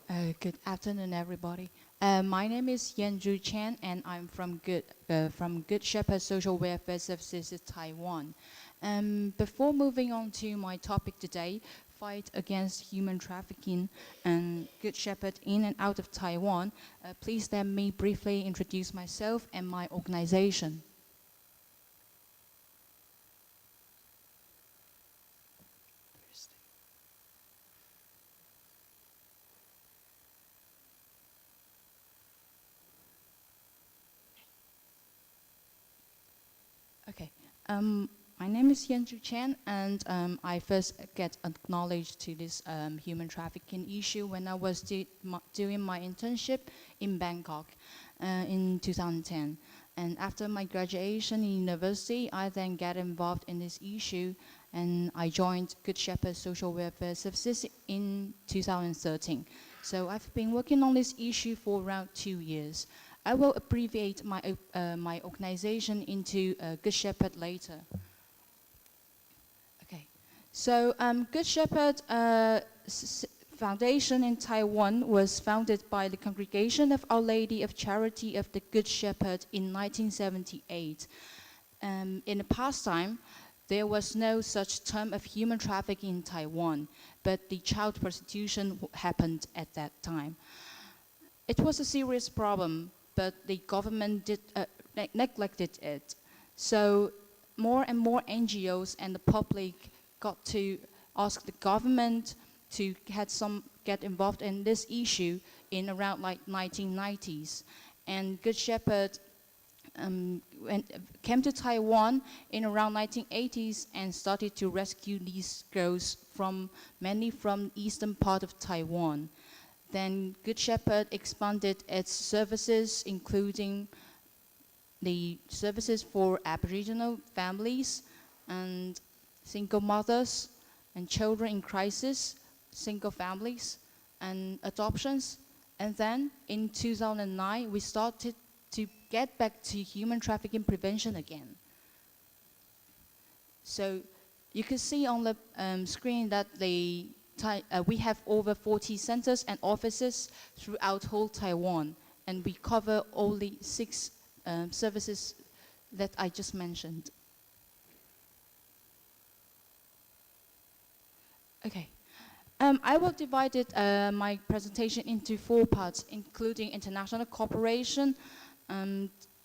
Good afternoon, everybody. My name is Yen-Chu Chen, and I'm from Good Shepherd Social Welfare Services, Taiwan. Before moving on to my topic today, fight against human trafficking and Good Shepherd in and out of Taiwan, please let me briefly introduce myself and my organization. Okay. My name is Yen-Chu Chen, and I first get acknowledged to this human trafficking issue when I was doing my internship in Bangkok in 2010. And after my graduation in university, I then get involved in this issue, and I joined Good Shepherd Social Welfare Services in 2013. So I've been working on this issue for around 2 years. I will abbreviate my organization into Good Shepherd later. Okay, so Good Shepherd Foundation in Taiwan was founded by the Congregation of Our Lady of Charity of the Good Shepherd in 1978. In the past time, there was no such term of human trafficking in Taiwan, but the child prostitution happened at that time. It was a serious problem, but the government neglected it. So more and more NGOs and the public got to ask the government to get involved in this issue in around like 1990s. And Good Shepherd came to Taiwan in around 1980s and started to rescue these girls mainly from eastern part of Taiwan. Then Good Shepherd expanded its services, including the services for Aboriginal families and single mothers and children in crisis, single families and adoptions. And then in 2009, we started to get back to human trafficking prevention again. So you can see on the screen that we have over 40 centers and offices throughout whole Taiwan, and we cover all the 6 services that I just mentioned. Okay. I will divide my presentation into 4 parts, including international cooperation,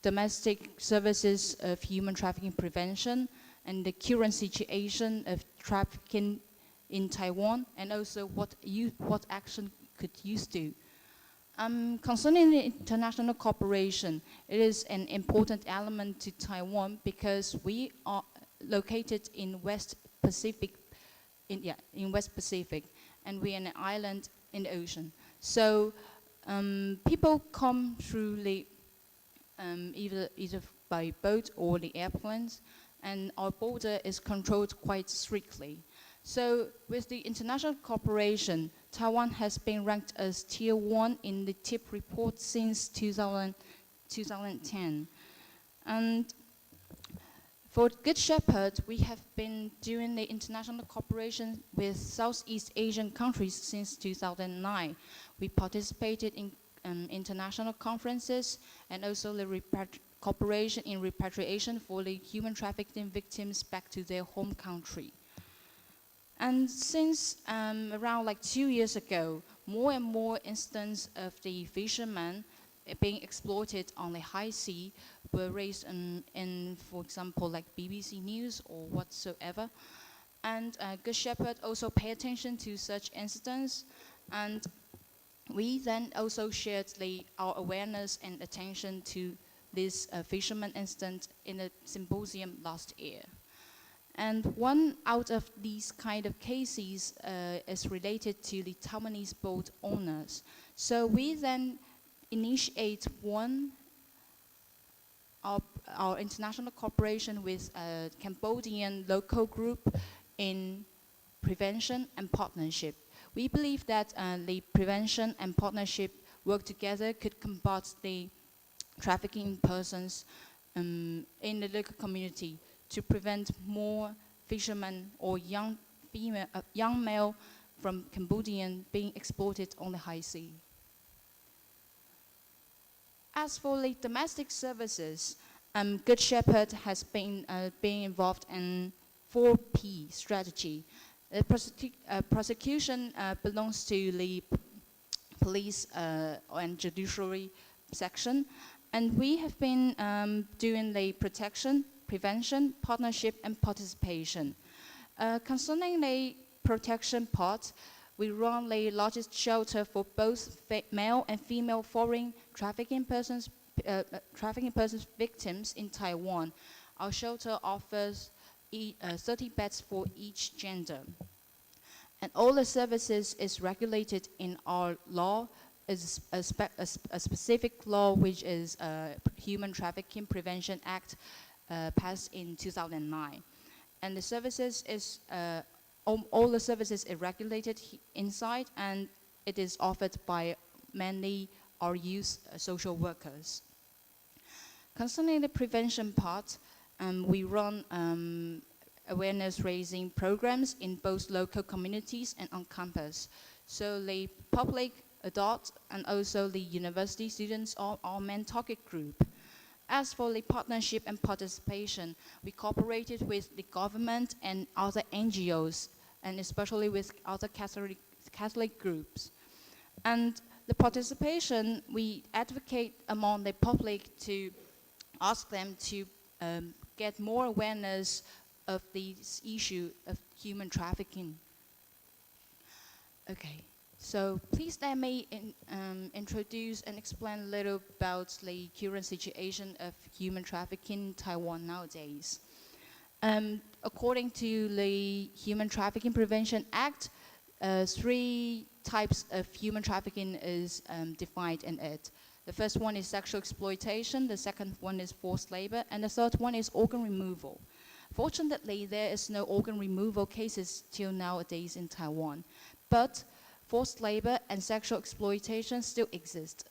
domestic services of human trafficking prevention, and the current situation of trafficking in Taiwan, and also what action could youth do. Concerning the international cooperation, it is an important element to Taiwan because we are located in West Pacific, and we are an island in the ocean. So people come through the either by boat or the airplanes, and our border is controlled quite strictly. So with the international cooperation, Taiwan has been ranked as Tier 1 in the TIP report since 2010. And for Good Shepherd, we have been doing the international cooperation with Southeast Asian countries since 2009. We participated in international conferences and also the cooperation in repatriation for the human trafficking victims back to their home country. And since around like 2 years ago, more and more instances of the fishermen being exploited on the high sea were raised in, for example, like BBC News or whatsoever. And Good Shepherd also pay attention to such incidents. And we then also shared our awareness and attention to this fisherman incident in a symposium last year. And one out of these kind of cases is related to the Taiwanese boat owners. So we then initiate our international cooperation with a Cambodian local group in prevention and partnership. We believe that the prevention and partnership work together could combat the trafficking persons in the local community to prevent more fishermen or young male from Cambodian being exploited on the high sea. As for the domestic services, Good Shepherd has been being involved in 4P strategy. The prosecution belongs to the police and judiciary section, and we have been doing the protection, prevention, partnership, and participation. Concerning the protection part, we run the largest shelter for both male and female foreign trafficking persons victims in Taiwan. Our shelter offers 30 beds for each gender. And all the services is regulated in our law, is a specific law which is Human Trafficking Prevention Act passed in 2009. And the services is, all the services are regulated inside, and it is offered by mainly our youth social workers. Concerning the prevention part, we run awareness raising programs in both local communities and on campus. So the public, adults, and also the university students are our main target group. As for the partnership and participation, we cooperated with the government and other NGOs, and especially with other Catholic groups. And the participation, we advocate among the public to ask them to get more awareness of this issue of human trafficking. Okay, so please let me introduce and explain a little about the current situation of human trafficking in Taiwan nowadays. According to the Human Trafficking Prevention Act, 3 types of human trafficking is defined in it. The first one is sexual exploitation, the second one is forced labor, and the third one is organ removal. Fortunately, there is no organ removal cases till nowadays in Taiwan, but forced labor and sexual exploitation still exist.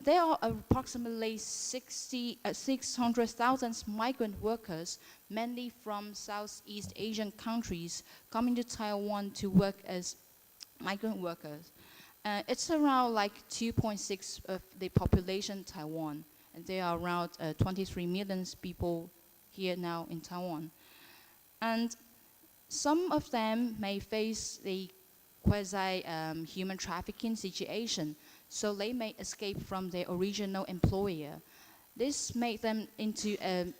There are approximately 600,000 migrant workers, mainly from Southeast Asian countries, coming to Taiwan to work as migrant workers. It's around like 2.6 of the population in Taiwan, and there are around 23 million people here now in Taiwan. And some of them may face the quasi-human trafficking situation, so they may escape from their original employer. This makes them into an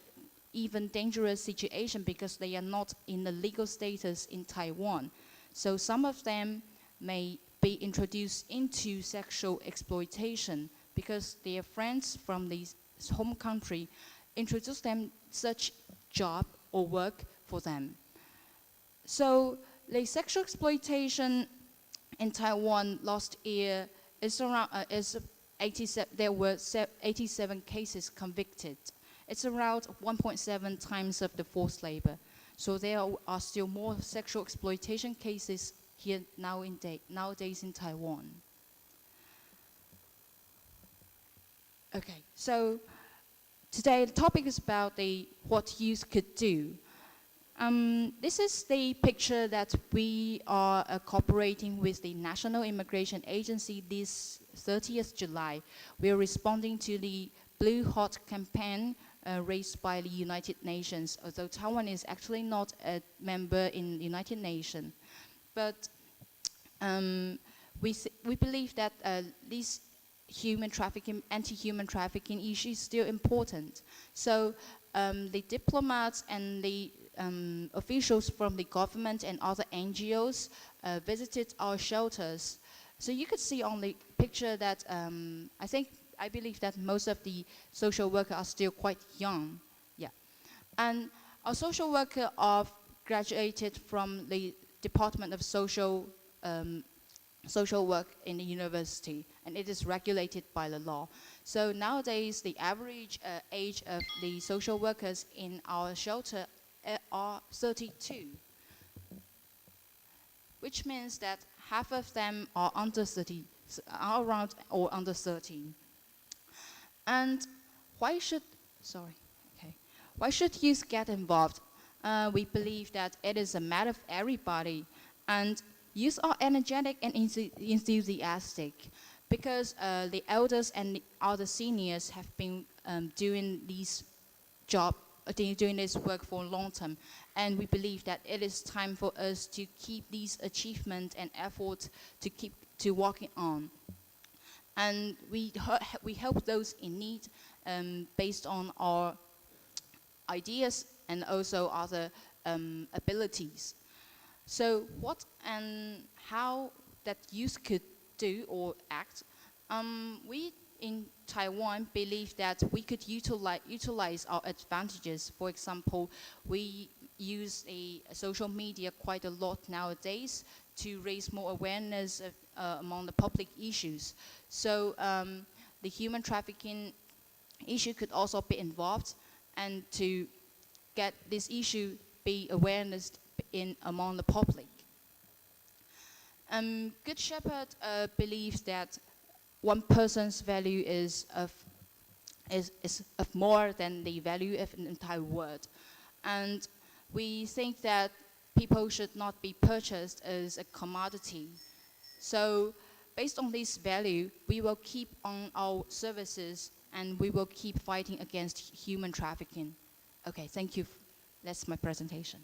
even dangerous situation because they are not in the legal status in Taiwan. So some of them may be introduced into sexual exploitation because their friends from the home country introduce them such job or work for them. So the sexual exploitation in Taiwan last year is around 87. There were 87 cases convicted. It's around 1.7 times of the forced labor. So there are still more sexual exploitation cases here nowadays in Taiwan. Okay, so today the topic is about what youth could do. This is the picture that we are cooperating with the National Immigration Agency this 30th July. We are responding to the Blue Hot campaign raised by the United Nations, although Taiwan is actually not a member in the United Nations. But we believe that this human trafficking, anti-human trafficking issue is still important. So the diplomats and the officials from the government and other NGOs visited our shelters. So you could see on the picture that I believe that most of the social workers are still quite young. Yeah. And our social workers are graduated from the Department of Social Work in the university, and it is regulated by the law. So nowadays, the average age of the social workers in our shelter are 32, which means that half of them are under 30, are around or under 13. And why should youth get involved? We believe that it is a matter of everybody. And youth are energetic and enthusiastic because the elders and the other seniors have been doing this work for a long time. And we believe that it is time for us to keep these achievements and efforts to working on. And we help those in need based on our ideas and also other abilities. So what and how that youth could do or act, we in Taiwan believe that we could utilize our advantages. For example, we use social media quite a lot nowadays to raise more awareness among the public issues. So the human trafficking issue could also be involved, and to get this issue be awareness among the public. Good Shepherd believes that one person's value is of more than the value of an entire world. And we think that people should not be purchased as a commodity. So based on this value, we will keep on our services and we will keep fighting against human trafficking. Okay, thank you. That's my presentation.